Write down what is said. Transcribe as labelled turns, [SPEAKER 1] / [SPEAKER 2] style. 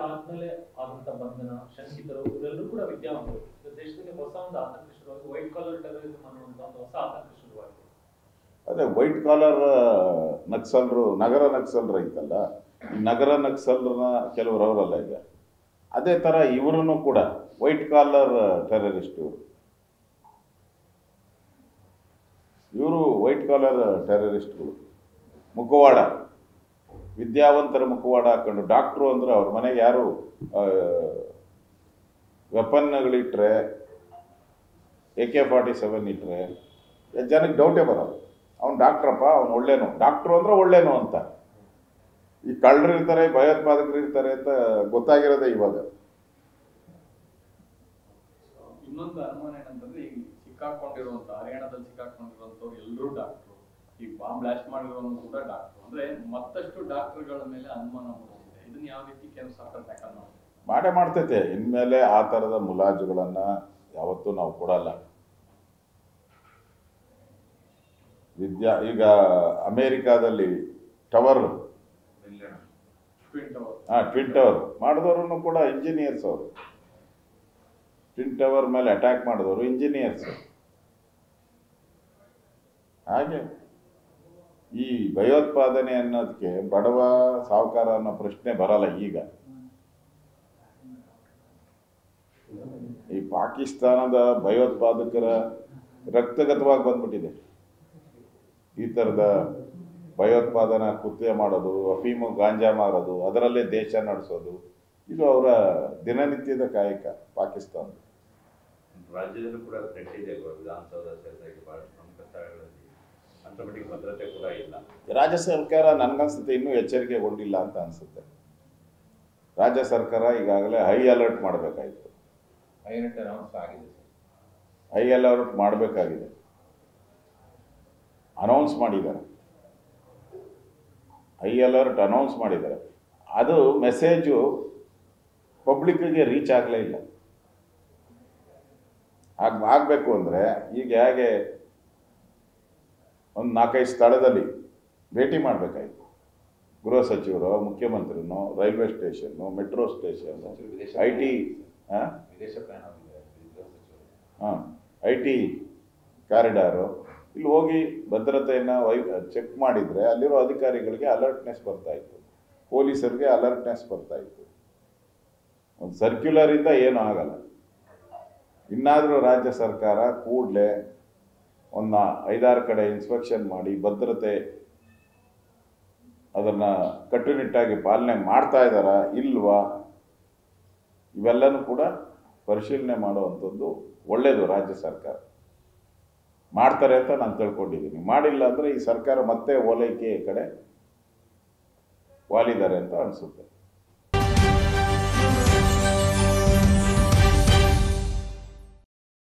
[SPEAKER 1] ಆದ್ಮೇಲೆ ಆದಂತ ಬಂಧನ ಶಂಕಿತರು ಇವರೆಲ್ಲರೂ ಕೂಡ ವಿದ್ಯಾವಂತರು. ದೇಶದಲ್ಲಿ ಹೊಸ ಒಂದು ಆತಂಕ ಶುರುವಾಗಿ ವೈಟ್ ಕಾಲರ್ ಟೆರರಿಸಂ ಅನ್ನುವಂತ ಒಂದು ಹೊಸ ಆತಂಕ ಶುರುವಾಗಿದೆ.
[SPEAKER 2] ಅದೇ ವೈಟ್ ಕಾಲರ್ ನಕ್ಸಲರು, ನಗರ ನಕ್ಸಲರು ಐತಲ್ಲ, ಈ ನಗರ ನಕ್ಸಲರನ್ನ ಕೆಲವರು ಅವರಲ್ಲ ಈಗ, ಅದೇ ಥರ ಇವರನ್ನು ಕೂಡ ವೈಟ್ ಕಾಲರ್ ಟೆರರಿಸ್ಟ್ ಇವರು ವೈಟ್ ಕಾಲರ್ ಟೆರರಿಸ್ಟ್ಗಳು. ಮುಖವಾಡ, ವಿದ್ಯಾವಂತರ ಮುಖವಾಡ ಹಾಕೊಂಡು ಡಾಕ್ಟ್ರು ಅಂದ್ರೆ ಅವ್ರ ಮನೆಗೆ ಯಾರು ವೆಪನ್ಗಳಿಟ್ರೆ, AK-47 ಇಟ್ಟರೆ ಜನಕ್ಕೆ ಡೌಟೇ ಬರೋದು, ಅವ್ನು ಡಾಕ್ಟ್ರಪ್ಪ, ಅವ್ನು ಒಳ್ಳೇನು, ಡಾಕ್ಟ್ರು ಅಂದ್ರೆ ಒಳ್ಳೇನು ಅಂತ. ಈ ಕಳ್ಳರು ಇರ್ತಾರೆ, ಭಯೋತ್ಪಾದಕರು ಇರ್ತಾರೆ ಅಂತ ಗೊತ್ತಾಗಿರೋದೇ ಇವಾಗ.
[SPEAKER 3] ಇನ್ನೊಂದು ಅನುಮಾನ ಏನಂತಂದ್ರೆ, ಈಗ ಸಿಕ್ಕಾಕೊಂಡಿರುವಂತ ಹರಿಯಾಣದಲ್ಲಿ ಸಿಕ್ಕಾಕೊಂಡಿರುವಂತವ್ರು ಎಲ್ಲರೂ ಡಾಕ್ಟ್ರು, ಈ ಬಾಂಬ್ ಬ್ಲಾಸ್ಟ್ ಮಾಡಿರೋನು ಕೂಡ ಡಾಕ್ಟ್ರು. ಅಂದ್ರೆ ಮತ್ತಷ್ಟು ಡಾಕ್ಟರ್ಗಳ ಮೇಲೆ ಅನುಮಾನ ಮೂಡಿದೆ. ಇದನ್ನ ಯಾವ ರೀತಿ ಕೇಂದ್ರ ಸರ್ಕಾರ ಟ್ಯಾಕಲ್
[SPEAKER 2] ಮಾಡ್ತೈತೆ. ಇನ್ಮೇಲೆ ಆ ಥರದ ಮುಲಾಜುಗಳನ್ನ ಯಾವತ್ತೂ ನಾವು ಕೊಡಲ್ಲ. ಈಗ ಅಮೇರಿಕಾದಲ್ಲಿ ಟವರ್, ಟ್ವಿನ್ ಟವರ್ ಮಾಡಿದವರು ಕೂಡ ಇಂಜಿನಿಯರ್ಸ್. ಅವರು ಟ್ವಿನ್ ಟವರ್ ಮೇಲೆ ಅಟ್ಯಾಕ್ ಮಾಡಿದವರು ಇಂಜಿನಿಯರ್ಸ್. ಹಾಗೆ ಈ ಭಯೋತ್ಪಾದನೆ ಅನ್ನೋದಕ್ಕೆ ಬಡವ ಸಾಹುಕಾರ ಅನ್ನೋ ಪ್ರಶ್ನೆ ಬರಲ್ಲ. ಈಗ ಈ ಪಾಕಿಸ್ತಾನದ ಭಯೋತ್ಪಾದಕರ ರಕ್ತಗತವಾಗಿ ಬಂದ್ಬಿಟ್ಟಿದೆ. ಈ ಥರದ ಭಯೋತ್ಪಾದನಾ ಕೃತ್ಯ ಮಾಡೋದು, ಅಫೀಮು ಗಾಂಜಾ ಮಾರೋದು, ಅದರಲ್ಲೇ ದೇಶ ನಡೆಸೋದು, ಇದು ಅವರ ದಿನನಿತ್ಯದ ಕಾಯಕ. ಪಾಕಿಸ್ತಾನ
[SPEAKER 4] ರಾಜ್ಯದಲ್ಲೂ ಕೂಡ ಥ್ರೆಟ್ ಇದೆ. ವಿಧಾನಸೌಧ ಸೇರಿದಾಗಿ ಬಹಳ ಪ್ರಮುಖ ಸ್ಥಳಗಳಲ್ಲಿ ಅಂತ ಮಟ್ಟಿಗೆ ಭದ್ರತೆ ಕೂಡ ಇಲ್ಲ.
[SPEAKER 2] ರಾಜ್ಯ ಸರ್ಕಾರ ನನಗನ್ಸುತ್ತೆ ಇನ್ನೂ ಎಚ್ಚರಿಕೆಗೊಂಡಿಲ್ಲ ಅಂತ ಅನಿಸುತ್ತೆ. ರಾಜ್ಯ ಸರ್ಕಾರ ಈಗಾಗಲೇ ಹೈ ಅಲರ್ಟ್ ಮಾಡಬೇಕಾಗಿತ್ತು.
[SPEAKER 4] ಹೈ ಅಲರ್ಟ್ ಅನೌನ್ಸ್ ಆಗಿದೆ.
[SPEAKER 2] ಹೈ ಅಲರ್ಟ್ ಮಾಡಬೇಕಾಗಿದೆ. ಅನೌನ್ಸ್ ಮಾಡಿದ್ದಾರೆ, ಹೈ ಅಲರ್ಟ್ ಅನೌನ್ಸ್ ಮಾಡಿದ್ದಾರೆ. ಅದು ಮೆಸೇಜು ಪಬ್ಲಿಕ್ಕಿಗೆ ರೀಚ್ ಆಗಲೇ ಇಲ್ಲ. ಆಗಬೇಕು ಅಂದರೆ ಈಗ ಹೇಗೆ ಒಂದು 4-5 ಸ್ಥಳದಲ್ಲಿ ಭೇಟಿ ಮಾಡಬೇಕಾಯ್ತು. ಗೃಹ ಸಚಿವರು, ಮುಖ್ಯಮಂತ್ರಿನೋ, railway station, metro station, IT IT corridor, ಇಲ್ಲಿ ಹೋಗಿ ಭದ್ರತೆಯನ್ನು ಚೆಕ್ ಮಾಡಿದರೆ ಅಲ್ಲಿರೋ ಅಧಿಕಾರಿಗಳಿಗೆ ಅಲರ್ಟ್ನೆಸ್ ಬರ್ತಾಯಿತ್ತು, ಪೊಲೀಸರಿಗೆ ಅಲರ್ಟ್ನೆಸ್ ಬರ್ತಾಯಿತ್ತು. ಒಂದು ಸರ್ಕ್ಯುಲರಿಂದ ಏನೂ ಆಗಲ್ಲ. ಇನ್ನಾದರೂ ರಾಜ್ಯ ಸರ್ಕಾರ ಕೂಡಲೇ ಒಂದು 5-6 ಕಡೆ ಇನ್ಸ್ಪೆಕ್ಷನ್ ಮಾಡಿ ಭದ್ರತೆ ಅದನ್ನು ಕಟ್ಟುನಿಟ್ಟಾಗಿ ಪಾಲನೆ ಮಾಡ್ತಾ ಇದ್ದಾರಾ ಇಲ್ವಾ, ಇವೆಲ್ಲನೂ ಕೂಡ ಪರಿಶೀಲನೆ ಮಾಡುವಂಥದ್ದು ಒಳ್ಳೆಯದು. ರಾಜ್ಯ ಸರ್ಕಾರ ಮಾಡ್ತಾರೆ ಅಂತ ನಾನು ತಿಳ್ಕೊಂಡಿದ್ದೀನಿ. ಮಾಡಿಲ್ಲ ಅಂದರೆ ಈ ಸರ್ಕಾರ ಮತ್ತೆ ಓಲೈಕೆ ಕಡೆ ವಾಲಿದ್ದಾರೆ ಅಂತ ಅನಿಸುತ್ತೆ.